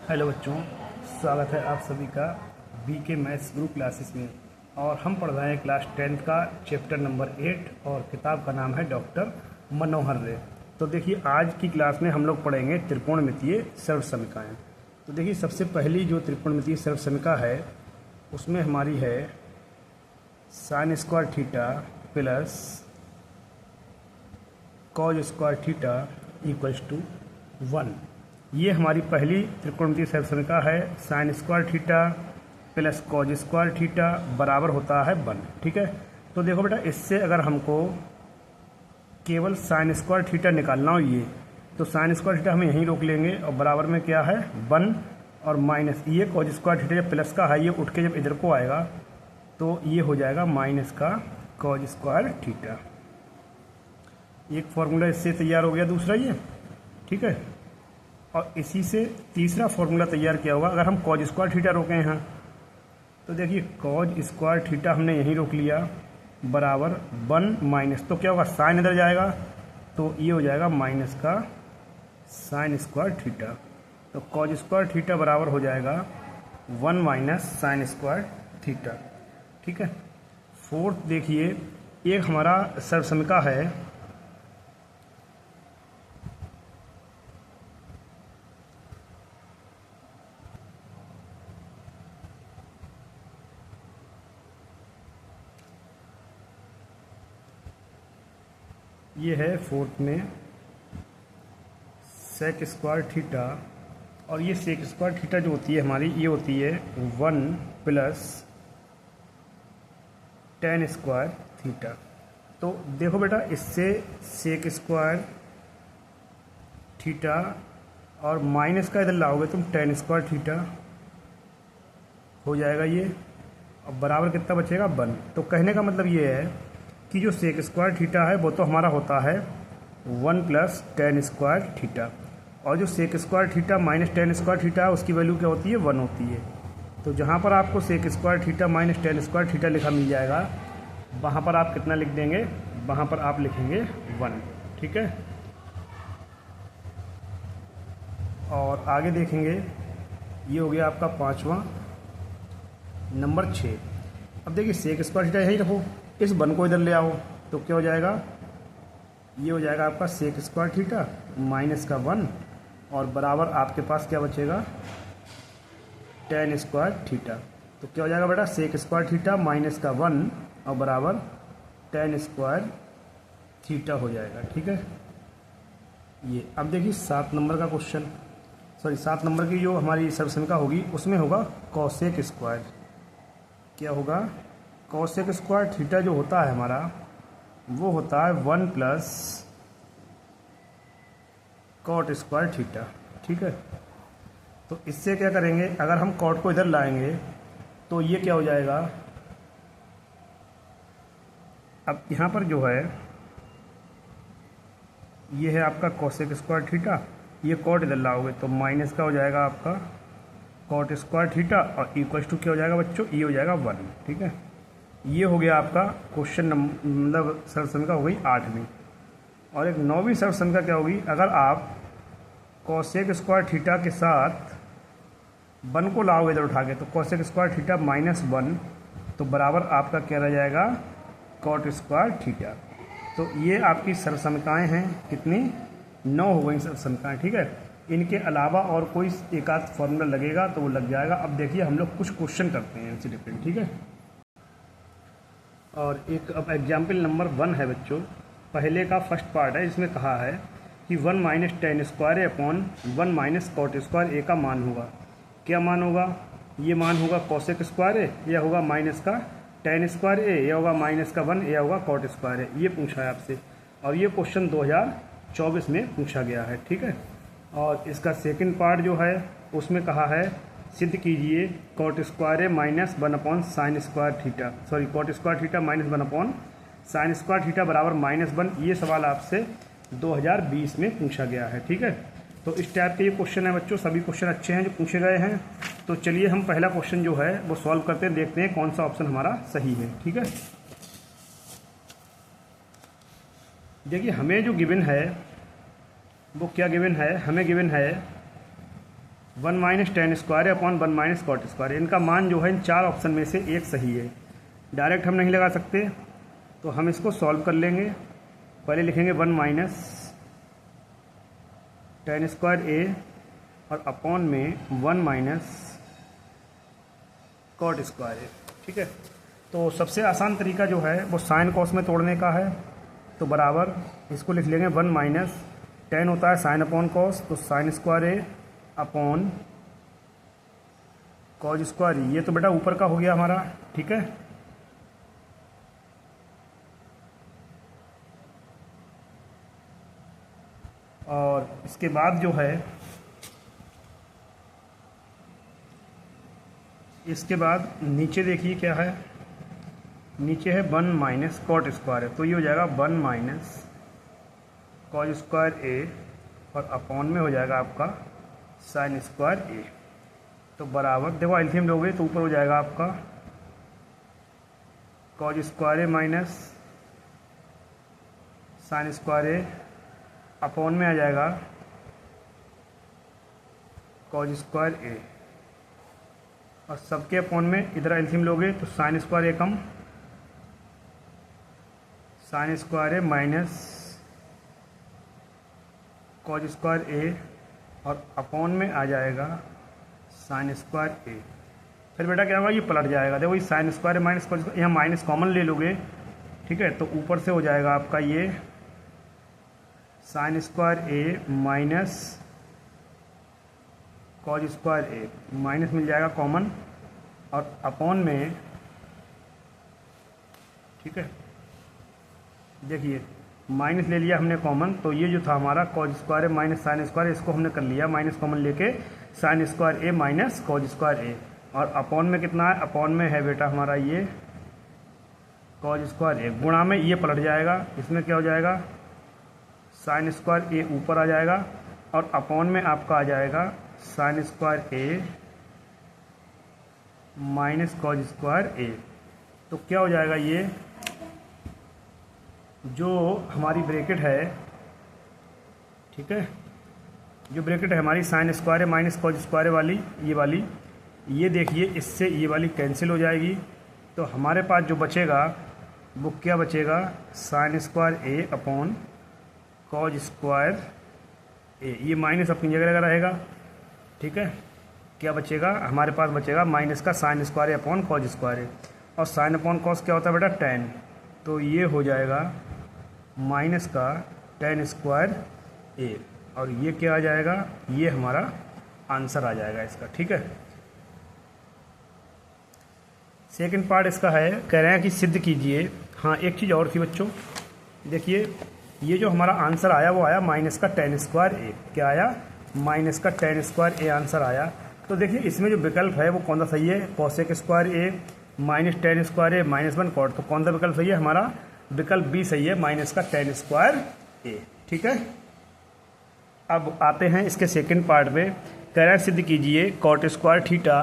Hello बच्चों, स्वागत है आप सभी का बीके मैथ्स ग्रुप क्लासेस में। और हम पढ़ रहे हैं क्लास 10th का चैप्टर नंबर 8 और किताब का नाम है डॉक्टर मनोहर रे। तो देखिए, आज की क्लास में हम लोग पढ़ेंगे त्रिकोणमितीय सर्वसमीकाएँ। तो देखिए, सबसे पहली जो त्रिकोणमितीय सर्वसमीका है उसमें हमारी है sine square theta plus cos square theta equals to 1। ये हमारी पहली त्रिकोणमितीय सर्वसमीका है। Sine square theta plus cos square theta बराबर होता है 1। ठीक है, तो देखो बेटा, इससे अगर हमको केवल साइन स्क्वायर थीटा निकालना हो ये, तो साइन स्क्वायर थीटा हम यहीं रोक लेंगे और बराबर में क्या है 1 और माइनस ये कॉज स्क्वायर थीटा जब प्लस का है, ये उठ के जब इधर को आएगा तो ये हो जाएगा माइनस का कॉज स्क्वायर थीटा। एक फॉर्मूला इससे तैयार हो गया, दूसरा ये। ठीक है, और इसी से तीसरा फॉर्मूला तैयार किया होगा। अगर हम कॉज स्क्वायर थीटा रोके हैं तो देखिए, कॉज स्क्वायर थीटा हमने यहीं रोक लिया बराबर 1 माइनस, तो क्या होगा साइन इधर जाएगा तो ये हो जाएगा माइनस का साइन स्क्वायर थीटा। तो कॉज स्क्वायर थीटा बराबर हो जाएगा 1 माइनस साइन स्क्वायर थीटा। ठीक है, फोर्थ देखिए, एक हमारा सर्वसमीका है ये है फोर्थ में सेक स्क्वायर थीटा, और ये सेक स्क्वायर थीटा जो होती है हमारी, ये होती है 1 प्लस टेन स्क्वायर थीटा। तो देखो बेटा, इससे सेक स्क्वायर थीटा और माइनस का इधर लाओगे तुम टेन स्क्वायर थीटा हो जाएगा ये, और बराबर कितना बचेगा 1। तो कहने का मतलब ये है कि जो सेक स्क्वायर थीटा है वो तो हमारा होता है 1 प्लस टेन स्क्वायर थीटा, और जो sec square theta minus tan square theta है उसकी वैल्यू क्या होती है 1 होती है। तो जहाँ पर आपको sec square theta minus tan square theta लिखा मिल जाएगा, वहाँ पर आप कितना लिख देंगे, वहाँ पर आप लिखेंगे 1। ठीक है, और आगे देखेंगे, ये हो गया आपका पाँचवा। नंबर 6, अब देखिए सेक स्क्वायर थीटा यही रखो, इस 1 को इधर ले आओ तो क्या हो जाएगा, ये हो जाएगा आपका सेक स्क्वायर थीटा माइनस का 1 और बराबर आपके पास क्या बचेगा टेन स्क्वायर थीटा। तो क्या हो जाएगा बेटा, सेक स्क्वायर थीटा माइनस का 1 और बराबर टेन स्क्वायर थीटा हो जाएगा। ठीक है, ये अब देखिए 7 नंबर का क्वेश्चन, 7 नंबर की जो हमारी सर्वसमीका होगी उसमें होगा कॉसेक स्क्वायर। क्या होगा, कॉसेक स्क्वायर थीटा जो होता है हमारा वो होता है 1 प्लस कॉट स्क्वायर थीटा। ठीक है, तो इससे क्या करेंगे, अगर हम कॉट को इधर लाएंगे तो ये क्या हो जाएगा, अब यहाँ पर जो है ये है आपका कॉसेक स्क्वायर थीटा, ये कॉट इधर लाओगे तो माइनस का हो जाएगा आपका कॉट स्क्वायर थीटा और इक्वल्स टू क्या हो जाएगा बच्चों, ये हो जाएगा 1। ठीक है, ये हो गया आपका क्वेश्चन नंबर, मतलब सर्वसमीका हो गई 8वीं। और एक 9वीं सर्वसमीका क्या होगी, अगर आप कॉसेक स्क्वायर थीटा के साथ 1 को लाओगे इधर उठा के, तो कॉसेक स्क्वायर थीटा माइनस 1 तो बराबर आपका क्या रह जाएगा कॉट स्क्वायर थीटा। तो ये आपकी सर्वसमीकाएँ हैं, कितनी 9 हो गई सर्वसमीकाएँ। ठीक है, इनके अलावा और कोई एक आध फॉर्मूला लगेगा तो वो लग जाएगा। अब देखिए हम लोग कुछ क्वेश्चन करते हैं इनसे डिपेंड। ठीक है, और एक अब एग्जाम्पल नंबर 1 है बच्चों, पहले का फर्स्ट पार्ट है, इसमें कहा है कि 1 माइनस टेन स्क्वायर ए अपॉन 1 माइनस कॉट स्क्वायर ए का मान होगा। क्या मान होगा, ये मान होगा कॉसेक स्क्वायर ए, या होगा माइनस का टेन स्क्वायर ए, या होगा माइनस का 1, या होगा कॉट स्क्वायर ए। ये पूछा है आपसे, और ये क्वेश्चन 2024 में पूछा गया है। ठीक है, और इसका सेकंड पार्ट जो है उसमें कहा है सिद्ध कीजिए cot square A minus 1 upon sine square theta, cot square theta minus 1 upon sine square theta बराबर -1। ये सवाल आपसे 2020 में पूछा गया है। ठीक है, तो इस टाइप के ये क्वेश्चन है बच्चों, सभी क्वेश्चन अच्छे हैं जो पूछे गए हैं। तो चलिए हम पहला क्वेश्चन जो है वो सॉल्व करते हैं, देखते हैं कौन सा ऑप्शन हमारा सही है। ठीक है, देखिए हमें जो गिवन है वो क्या गिवन है, हमें गिवन है 1 minus tan square upon 1 minus cot square. इनका मान जो है इन 4 ऑप्शन में से एक सही है। डायरेक्ट हम नहीं लगा सकते, तो हम इसको सॉल्व कर लेंगे। पहले लिखेंगे 1 माइनस टेन स्क्वायर ए और अपॉन में 1 माइनस कॉट स्क्वायर ए। ठीक है, तो सबसे आसान तरीका जो है वो साइन कॉस में तोड़ने का है। तो बराबर इसको लिख लेंगे 1 माइनस टेन होता है साइन अपॉन कॉस, तो साइन स्क्वायर ए अपॉन कॉस स्क्वायर। ये तो बेटा ऊपर का हो गया हमारा। ठीक है, और इसके बाद जो है इसके बाद नीचे देखिए क्या है, नीचे है 1 माइनस कॉट स्क्वायर है, तो ये हो जाएगा 1 माइनस कॉस स्क्वायर ए और अपॉन में हो जाएगा आपका साइन स्क्वायर ए। तो बराबर देखो एलसीएम लोगे तो ऊपर हो जाएगा आपका cos square A minus sine square A, upon में आ जाएगा कॉस स्क्वायर ए, और सबके अपॉन में इधर एलसीएम लोगे तो sine square A come sine square A minus cos square ए और अपॉन में आ जाएगा साइन स्क्वायर ए। फिर बेटा क्या होगा, ये पलट जाएगा। देखो ये sine square A minus cos square, यहाँ माइनस कॉमन ले लोगे। ठीक है, तो ऊपर से हो जाएगा आपका ये sine square A minus cos square A, minus मिल जाएगा कॉमन और अपॉन में। ठीक है, देखिए माइनस ले लिया हमने कॉमन, तो ये जो था हमारा cos square A minus sine square, इसको हमने कर लिया माइनस कॉमन लेके sine square A minus cos square ए, और अपॉन में कितना है, अपॉन में है बेटा हमारा ये कॉस स्क्वायर ए, गुणा में ये पलट जाएगा। इसमें क्या हो जाएगा, साइन स्क्वायर ए ऊपर आ जाएगा और अपॉन में आपका आ जाएगा sine square A minus cos square ए। तो क्या हो जाएगा, ये जो हमारी ब्रैकेट है, ठीक है, जो ब्रैकेट है हमारी sine square A minus cos square वाली, ये देखिए इससे ये वाली कैंसिल हो जाएगी। तो हमारे पास जो बचेगा वो क्या बचेगा, साइन स्क्वायर ए अपॉन कॉस स्क्वायर ए, ये माइनस अपनी जगह लगा रहेगा। ठीक है, क्या बचेगा, हमारे पास बचेगा माइनस का साइन स्क्वायर ए अपॉन कॉस स्क्वायर ए, और साइन अपॉन कॉस क्या होता है बेटा, टेन। तो ये हो जाएगा माइनस का टेन स्क्वायर ए, और ये क्या आ जाएगा, ये हमारा आंसर आ जाएगा इसका। ठीक है, सेकंड पार्ट इसका है, कह रहे हैं कि सिद्ध कीजिए। हाँ, एक चीज़ और थी बच्चों, देखिए ये जो हमारा आंसर आया वो आया माइनस का टेन स्क्वायर ए। क्या आया, माइनस का टेन स्क्वायर ए आंसर आया। तो देखिए इसमें जो विकल्प है वो कौन सा सही है, cosec square A minus tan square A minus 1 cot. तो कौन सा विकल्प सही है, हमारा विकल्प बी सही है, माइनस का टेन स्क्वायर ए। ठीक है, अब आते हैं इसके सेकंड पार्ट में, कह रहे हैं सिद्ध कीजिए कॉट स्क्वायर थीटा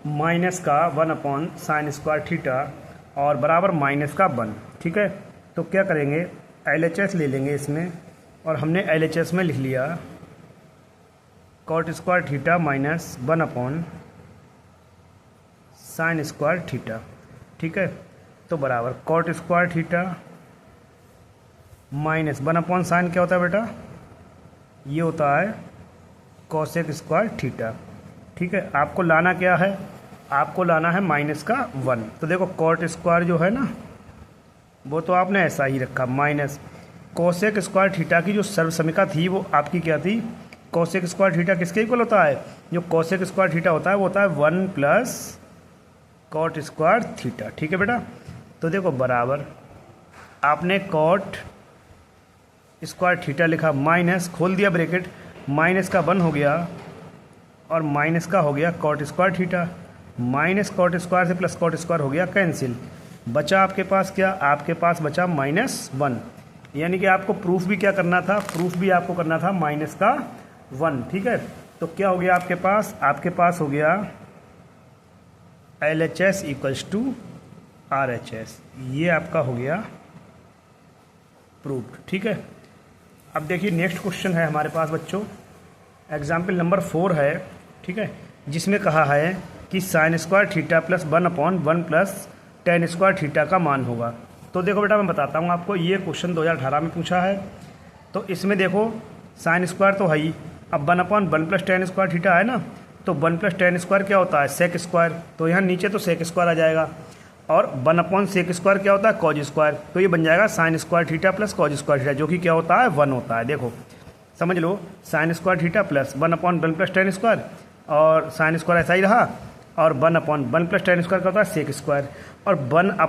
माइनस का 1 अपॉन साइन स्क्वायर थीटा और बराबर माइनस का 1। ठीक है, तो क्या करेंगे, LHS ले लेंगे इसमें, और हमने LHS में लिख लिया cot square theta minus 1 upon sine square theta. ठीक है, तो बराबर cot square theta minus 1 upon sine क्या होता है बेटा, ये होता है कॉसेक स्क्वायर थीटा। ठीक है, आपको लाना क्या है, आपको लाना है माइनस का 1। तो देखो कॉट स्क्वायर जो है ना, वो तो आपने ऐसा ही रखा, माइनस कॉसेक स्क्वायर थीटा की जो सर्वसमिका थी वो आपकी क्या थी, कॉसेक स्क्वायर थीटा किसके इक्वल होता है, जो कॉसेक स्क्वायर थीटा होता है वो होता है 1 प्लस कॉट स्क्वायर थीटा। ठीक है बेटा, तो देखो बराबर आपने कॉट स्क्वायर थीटा लिखा, माइनस खोल दिया ब्रैकेट, माइनस का 1 हो गया और माइनस का हो गया cot square theta, minus cot square से प्लस कॉट स्क्वायर हो गया कैंसिल, बचा आपके पास क्या, आपके पास बचा -1। यानी कि आपको प्रूफ भी क्या करना था, प्रूफ भी आपको करना था माइनस का 1। ठीक है, तो क्या हो गया आपके पास हो गया LHS इक्वल्स टू RHS, ये आपका हो गया प्रूफ। ठीक है, अब देखिए नेक्स्ट क्वेश्चन है हमारे पास बच्चों, एग्जाम्पल नंबर 4 है, ठीक है, जिसमें कहा है कि sign square theta plus 1/1 plus tan square theta का मान होगा। तो देखो बेटा मैं बताता हूँ आपको, ये क्वेश्चन 2018 में पूछा है। तो इसमें देखो साइन स्क्वायर तो है ही, अब 1/1 प्लस टेन स्क्वायर थीटा है ना, तो 1 प्लस टेन स्क्वायर क्या होता है, सेक स्क्वायर, तो यहाँ नीचे तो सेक स्क्वायर आ जाएगा, और 1/सेक स्क्वायर क्या होता है, कॉज स्क्वायर, तो ये बन जाएगा sign square theta plus cos square theta, जो कि क्या होता है 1 होता है। देखो समझ लो, sine square theta plus 1/1 plus tan square, और साइन स्क्वायर ऐसा ही रहा, और 1/1 प्लस टेन स्क्वायर क्या होता है सेक स्क्वायर, और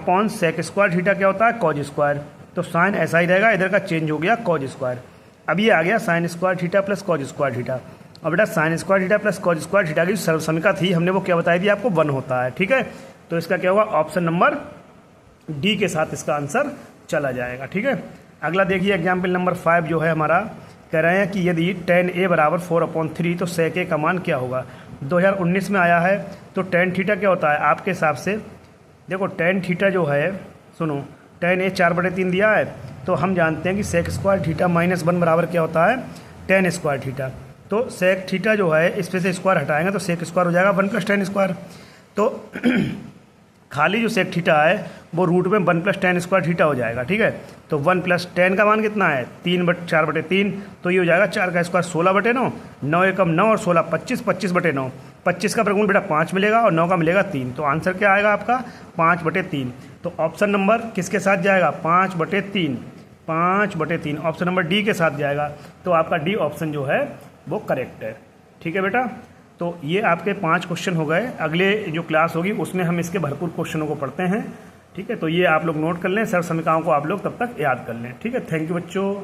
1/सेक स्क्वायर थीटा क्या होता है कॉज स्क्वायर, तो साइन ऐसा ही रहेगा, इधर का चेंज हो गया कॉज स्क्वायर। अब ये आ गया sign square theta plus cos square theta. और बेटा sign square theta plus cos square theta की जो सर्वसमिका थी हमने वो क्या बताई थी आपको, 1 होता है। ठीक है, तो इसका क्या होगा, ऑप्शन नंबर डी के साथ इसका आंसर चला जाएगा। ठीक है, अगला देखिए एग्जाम्पल नंबर 5 जो है हमारा, कह रहे हैं कि यदि tan a बराबर 4/3 तो sec a का मान क्या होगा। 2019 में आया है, तो tan थीटा क्या होता है आपके हिसाब से, देखो tan थीटा जो है, सुनो tan a 4/3 दिया है, तो हम जानते हैं कि sec स्क्वायर थीटा -1 बराबर क्या होता है tan स्क्वायर थीटा। तो sec थीटा जो है इस पे से स्क्वायर हटाएंगे तो sec स्क्वायर हो जाएगा 1 प्लस tan स्क्वायर। तो खाली जो sec थीटा है वो रूट में 1 प्लस tan स्क्वायर थीटा हो जाएगा। ठीक है, तो 1 प्लस tan का मान कितना है 4/3, तो ये हो जाएगा 4 का स्क्वायर 16/9, 9 एकम 9 और 16 25, 25/9, 25 का वर्गमूल बेटा 5 मिलेगा और 9 का मिलेगा 3, तो आंसर क्या आएगा आपका 5/3। तो ऑप्शन नंबर किसके साथ जाएगा 5/3, 5/3 ऑप्शन नंबर डी के साथ जाएगा। तो आपका डी ऑप्शन जो है वो करेक्ट है। ठीक है बेटा, तो ये आपके 5 क्वेश्चन हो गए। अगले जो क्लास होगी उसमें हम इसके भरपूर क्वेश्चनों को पढ़ते हैं। ठीक है, तो ये आप लोग नोट कर लें, सर्व समीकरणों को आप लोग तब तक याद कर लें। ठीक है, थैंक यू बच्चों।